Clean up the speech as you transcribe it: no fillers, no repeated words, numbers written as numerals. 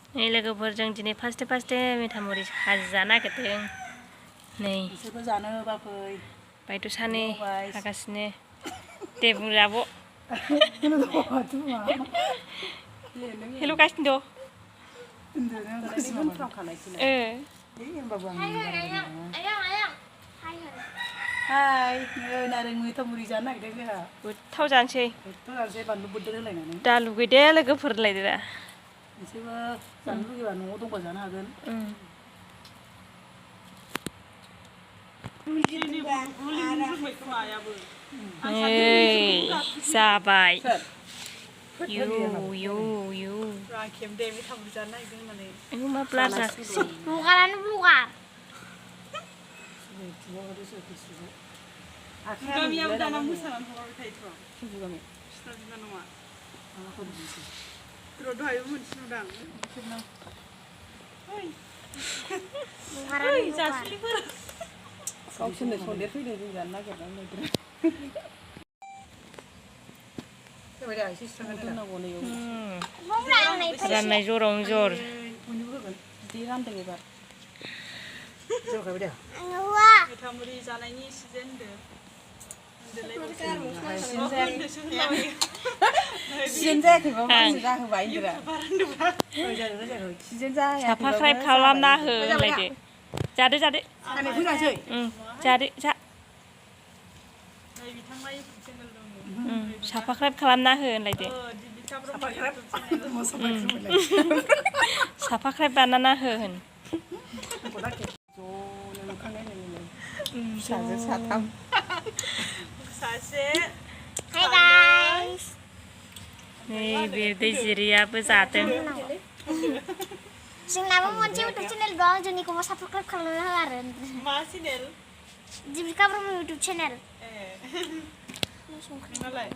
नै लोगोफोरजों दिनै फार्स्ट मेथामुरि खाजि जानो नागिरदों। नै बिसोरबो जानो बाफै बायद' सानै हागासिनो दे बुंजा आब' हेल' गासिनो हाय नारें मेथामुरि जानो नागिरदों जोंहा गोथाव जानोसै बानलु बोरदोन होलायनानै दा लुगैदे लोगोफोर होनलायदो दा एसेबो जानो लुगैबा न'आव दंबा जानो हागोन जाबाय यु मा ब्लार जाखोसै ब्लगारानो ब्लगार गामियाव दाना मोसानानै हगारबाय थायोथ' गामि सिथ्ला नङा दहायबो मोनसे नुदां गावसोरनो सन्देर फैदों जों जानो नागिरनानै राननाय जरावनो जर बिदि रानदों एबार मेथामुरि जानायनि सिजेन सिजेन जायाखैबा मानसि जाहोबाय सिजेन जायाखै साबसक्राइब खालामना हो होनलायदो जादो जादो जादो जा साबसक्राइब खालामना हो होनलायदो साबसक्राइब बानायना हो होन फिसाजो साथाम सासे हाय गाइस नै बे दैजिरियाबो जादों जोंनाबो मोनसे इउटुब चेनेल दं जोंनिखौबो साबसक्राइब खालामना हो आरो मा चेनेल जिबिका ब्रह्म इउटुब चेनेल नोंनालाय